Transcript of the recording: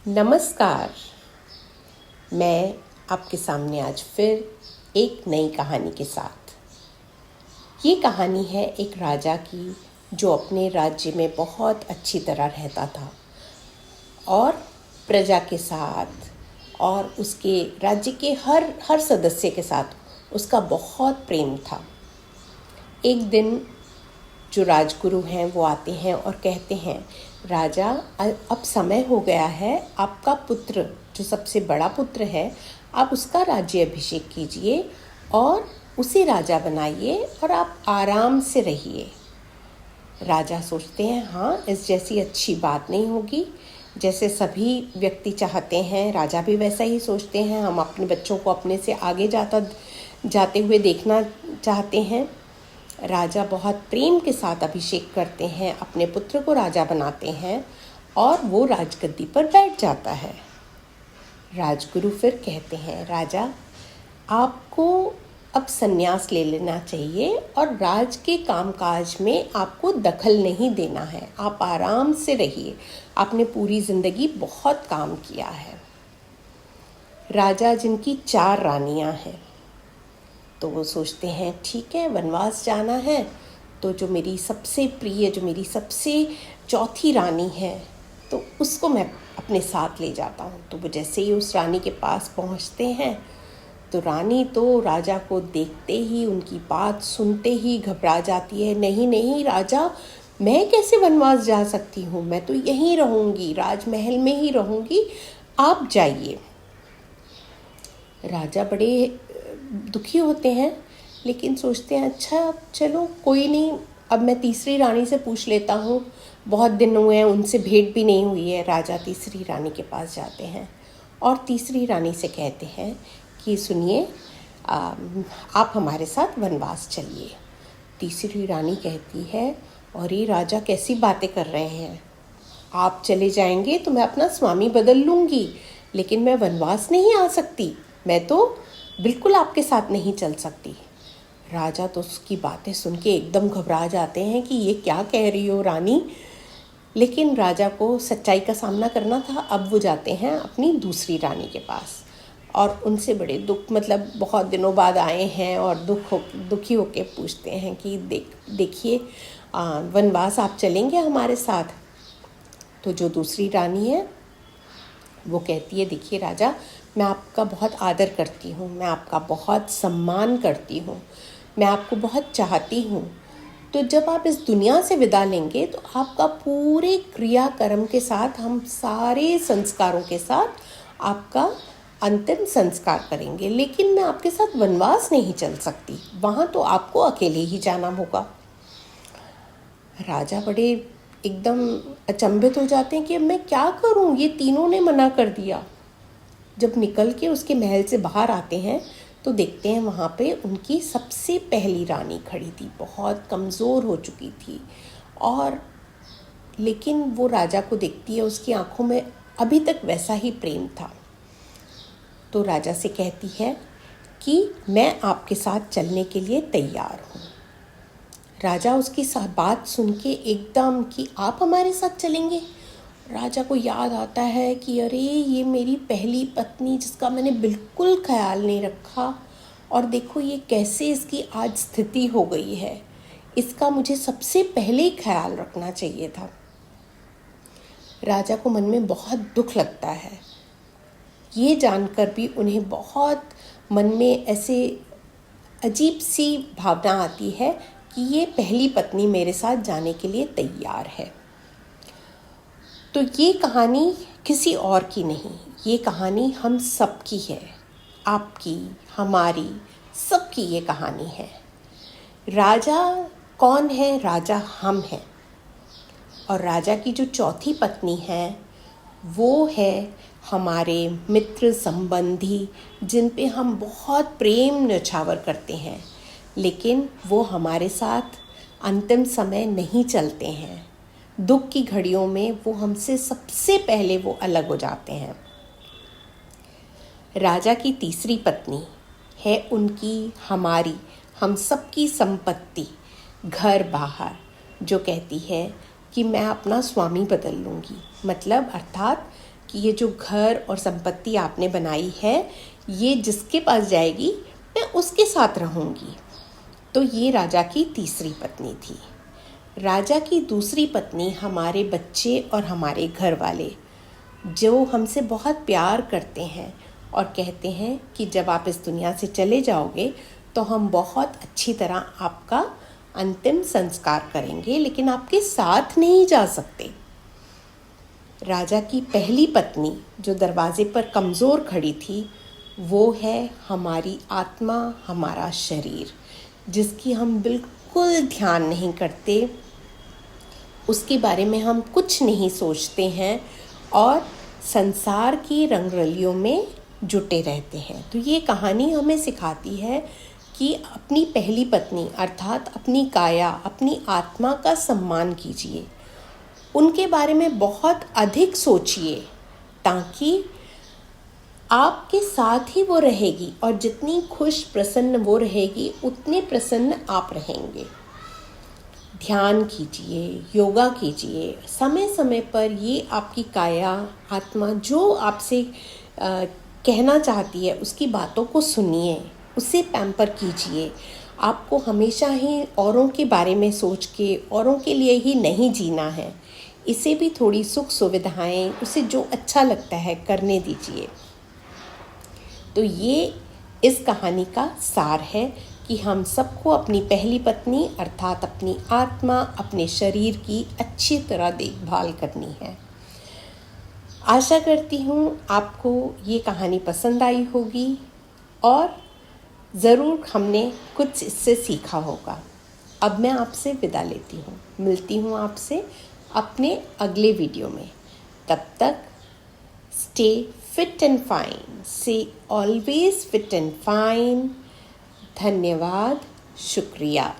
नमस्कार। मैं आपके सामने आज फिर एक नई कहानी के साथ। ये कहानी है एक राजा की जो अपने राज्य में बहुत अच्छी तरह रहता था और प्रजा के साथ और उसके राज्य के हर सदस्य के साथ उसका बहुत प्रेम था। एक दिन जो राजगुरु हैं वो आते हैं और कहते हैं, राजा अब समय हो गया है, आपका पुत्र जो सबसे बड़ा पुत्र है आप उसका राज्य अभिषेक कीजिए और उसे राजा बनाइए और आप आराम से रहिए। राजा सोचते हैं हाँ, इस जैसी अच्छी बात नहीं होगी। जैसे सभी व्यक्ति चाहते हैं राजा भी वैसा ही सोचते हैं, हम अपने बच्चों को अपने से आगे जाते हुए देखना चाहते हैं। राजा बहुत प्रेम के साथ अभिषेक करते हैं, अपने पुत्र को राजा बनाते हैं और वो राजगद्दी पर बैठ जाता है। राजगुरु फिर कहते हैं, राजा आपको अब संन्यास ले लेना चाहिए और राज के कामकाज में आपको दखल नहीं देना है, आप आराम से रहिए, आपने पूरी जिंदगी बहुत काम किया है। राजा जिनकी 4 रानियां हैं तो वो सोचते हैं ठीक है, वनवास जाना है तो जो मेरी सबसे प्रिय, जो मेरी सबसे चौथी रानी है तो उसको मैं अपने साथ ले जाता हूँ। तो वो जैसे ही उस रानी के पास पहुँचते हैं तो रानी तो राजा को देखते ही, उनकी बात सुनते ही घबरा जाती है। नहीं नहीं राजा, मैं कैसे वनवास जा सकती हूँ, मैं तो यहीं रहूँगी, राजमहल में ही रहूँगी, आप जाइए। राजा बड़े दुखी होते हैं लेकिन सोचते हैं अच्छा चलो कोई नहीं, अब मैं तीसरी रानी से पूछ लेता हूँ, बहुत दिन हुए हैं उनसे भेंट भी नहीं हुई है। राजा तीसरी रानी के पास जाते हैं और तीसरी रानी से कहते हैं कि सुनिए, आप हमारे साथ वनवास चलिए। तीसरी रानी कहती है, अरे राजा कैसी बातें कर रहे हैं, आप चले जाएंगे तो मैं अपना स्वामी बदल लूँगी लेकिन मैं वनवास नहीं आ सकती, मैं तो बिल्कुल आपके साथ नहीं चल सकती। राजा तो उसकी बातें सुन के एकदम घबरा जाते हैं कि ये क्या कह रही हो रानी। लेकिन राजा को सच्चाई का सामना करना था। अब वो जाते हैं अपनी दूसरी रानी के पास और उनसे बड़े मतलब बहुत दिनों बाद आए हैं और दुखी होके पूछते हैं कि देखिए वनवास आप चलेंगे हमारे साथ। तो जो दूसरी रानी है वो कहती है, देखिए राजा, मैं आपका बहुत आदर करती हूँ, मैं आपका बहुत सम्मान करती हूँ, मैं आपको बहुत चाहती हूँ, तो जब आप इस दुनिया से विदा लेंगे तो आपका पूरे क्रियाकर्म के साथ, हम सारे संस्कारों के साथ आपका अंतिम संस्कार करेंगे, लेकिन मैं आपके साथ वनवास नहीं चल सकती, वहाँ तो आपको अकेले ही जाना होगा। राजा बड़े एकदम अचंभित हो जाते हैं कि अब मैं क्या करूं, ये तीनों ने मना कर दिया। जब निकल के उसके महल से बाहर आते हैं तो देखते हैं वहाँ पे उनकी सबसे पहली रानी खड़ी थी, बहुत कमज़ोर हो चुकी थी और लेकिन वो राजा को देखती है, उसकी आंखों में अभी तक वैसा ही प्रेम था। तो राजा से कहती है कि मैं आपके साथ चलने के लिए तैयार हूँ। राजा उसकी बात सुन के एकदम कि आप हमारे साथ चलेंगे। राजा को याद आता है कि अरे ये मेरी पहली पत्नी जिसका मैंने बिल्कुल ख्याल नहीं रखा और देखो ये कैसे इसकी आज स्थिति हो गई है, इसका मुझे सबसे पहले ख्याल रखना चाहिए था। राजा को मन में बहुत दुख लगता है। ये जानकर भी उन्हें बहुत मन में ऐसे अजीब सी भावना आती है कि ये पहली पत्नी मेरे साथ जाने के लिए तैयार है। तो ये कहानी किसी और की नहीं, ये कहानी हम सबकी है, आपकी, हमारी, सबकी ये कहानी है। राजा कौन है? राजा हम हैं। और राजा की जो चौथी पत्नी है वो है हमारे मित्र संबंधी, जिन पे हम बहुत प्रेम न्यौछावर करते हैं, लेकिन वो हमारे साथ अंतिम समय नहीं चलते हैं। दुख की घड़ियों में वो हमसे सबसे पहले वो अलग हो जाते हैं। राजा की तीसरी पत्नी है उनकी, हमारी, हम सबकी संपत्ति, घर बाहर, जो कहती है कि मैं अपना स्वामी बदल लूँगी, मतलब अर्थात कि ये जो घर और संपत्ति आपने बनाई है ये जिसके पास जाएगी मैं उसके साथ रहूँगी। तो ये राजा की तीसरी पत्नी थी। राजा की दूसरी पत्नी हमारे बच्चे और हमारे घर वाले, जो हमसे बहुत प्यार करते हैं और कहते हैं कि जब आप इस दुनिया से चले जाओगे तो हम बहुत अच्छी तरह आपका अंतिम संस्कार करेंगे, लेकिन आपके साथ नहीं जा सकते। राजा की पहली पत्नी जो दरवाजे पर कमज़ोर खड़ी थी, वो है हमारी आत्मा, हमारा शरीर, जिसकी हम बिल्कुल ध्यान नहीं करते, उसके बारे में हम कुछ नहीं सोचते हैं और संसार की रंगरलियों में जुटे रहते हैं। तो ये कहानी हमें सिखाती है कि अपनी पहली पत्नी अर्थात अपनी काया, अपनी आत्मा का सम्मान कीजिए, उनके बारे में बहुत अधिक सोचिए, ताकि आपके साथ ही वो रहेगी और जितनी खुश प्रसन्न वो रहेगी उतने प्रसन्न आप रहेंगे। ध्यान कीजिए, योगा कीजिए, समय समय पर ये आपकी काया, आत्मा जो आपसे कहना चाहती है उसकी बातों को सुनिए, उसे पैम्पर कीजिए। आपको हमेशा ही औरों के बारे में सोच के औरों के लिए ही नहीं जीना है, इसे भी थोड़ी सुख सुविधाएं, उसे जो अच्छा लगता है करने दीजिए। तो ये इस कहानी का सार है कि हम सबको अपनी पहली पत्नी अर्थात अपनी आत्मा, अपने शरीर की अच्छी तरह देखभाल करनी है। आशा करती हूँ आपको ये कहानी पसंद आई होगी और ज़रूर हमने कुछ इससे सीखा होगा। अब मैं आपसे विदा लेती हूँ, मिलती हूँ आपसे अपने अगले वीडियो में। तब तक स्टे फिट एंड फाइन, से ऑलवेज फिट एंड फाइन। धन्यवाद, शुक्रिया।